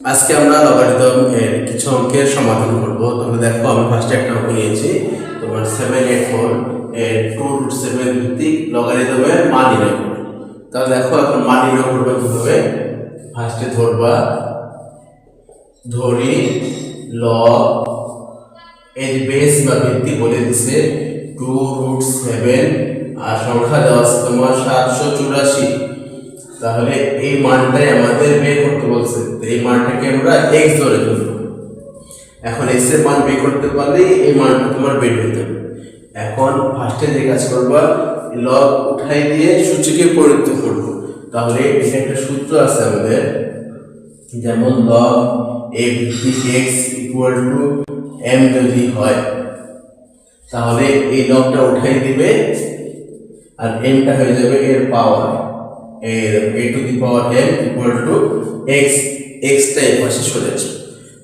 আজকে আমরা লগারিদম এর কিছু অঙ্কের সমাধান করব। তোমরা দেখো আমি ফার্স্টে একটা অঙ্ক নিয়েছি তোমার 784 এর 2√7 ভিত্তিক লগারিদমের মান নির্ণয় করো। তাহলে দেখো এখন মান নির্ণয় করবে কিভাবে। ফার্স্টে ধরি লগ এর বেস বা ভিত্তি বলে দিছে 2√7 আর সংখ্যা দেওয়া আছে তোমার 784। তাহলে এই মানটাই আমাদের বের করতে বলছে। এই মানটাকে আমরা x ধরে ধরব। এখন x এর মান বের করতে পারলে এই মানটা তোমার বের হয়ে যাবে। এখন ফার্স্টে যে কাজ করবা লগ উঠাই দিয়ে সূচকে পরিবর্তন করব। তাহলে এটা একটা সূত্র আছে আমাদের, যেমন লগ a ভিত্তিক x m যদি হয় তাহলে এই লগটা উঠাই দিবে আর mটা হয়ে যাবে এর পাওয়ার a to the power m equal to x টা এই পাশে চলে আসবে।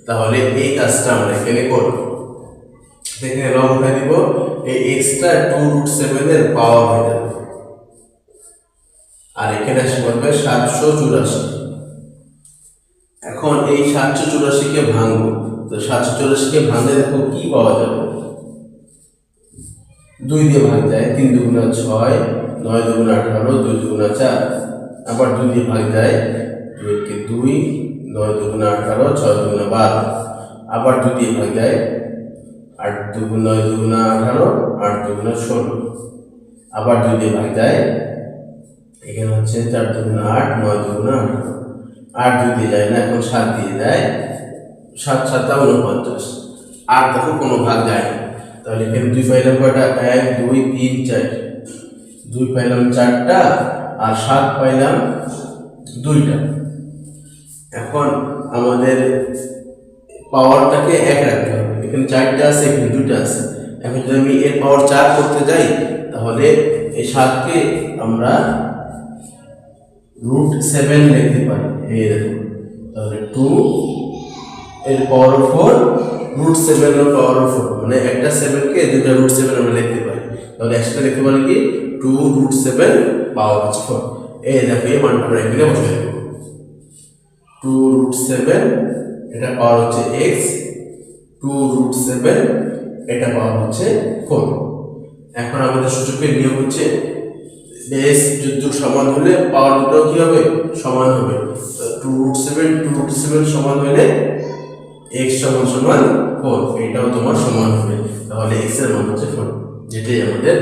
তাহলে এই কাজটা আমরা এখানে করব। এখানে লগ উঠাই দিব, এই x টা 2√7 এর পাওয়ার হয়ে যাবে আর এখানে আসবে 784। এখন এই 784 কে ভাঙবো। তো 784 কে ভাঙলে দেখো কি পাওয়া যাবে। 2 দিয়ে ভাগ যায়, 3 দুগুণা 6, 9 দুগুণা 18, 2 দুগুণা 4। আবার 2 দিয়ে ভাগ যায়, 2 কে 2, 9 দুগুণা 18, 6 দুগুণা 12। আবার 2 দিয়ে ভাগ যায়, 8 দুগুণা 9 দুগুণা 18, 8 দুগুণা 16। আবার 2 দিয়ে ভাগ যায়, এখানে হচ্ছে 4 দুগুণা 8, 9 দুগুণা 18। 8 2 দিয়ে যায় না, এখন 7 দিয়ে যায়, 7 7 49। আর দেখো কোনো ভাগ যায় না। তাহলে এখানে 2 পাইলাম কয়টা, 1 2 3 4। 2 পাইলাম 4টা আর 7 পাইলাম 2টা। এখন আমাদের পাওয়ারটাকে 1 রাখতে হবে। এখানে 4টা আছে, এখানে 2টা আছে। এখন যদি আমি এর পাওয়ার 4 করতে যাই তাহলে এই 7 কে আমরা √7 লিখতে পারি। এই দেখো, তাহলে 2 এর পাওয়ার 4 √7 এর পাওয়ার 4, মানে একটা 7 কে দুইটা √7 আমরা লিখতে পারি। তাহলে একসাথে লিখতে পারি কি 2√7 পাওয়ার 4। এই দেখো এই মানটা আমরা এখানে বসাই দেব। 2√7 এটা পাওয়ার হচ্ছে x, 2√7 এটা পাওয়ার হচ্ছে 4। এখন আমাদের সূচকের নিয়ম হচ্ছে বেস যুক্ত সমান হলে পাওয়ার দুটো কি হবে, সমান হবে। 2√7 সমান হলে x সমান 4, এটাও তোমার সমান হবে। তাহলে x এর মান হচ্ছে 4, যেটাই আমাদের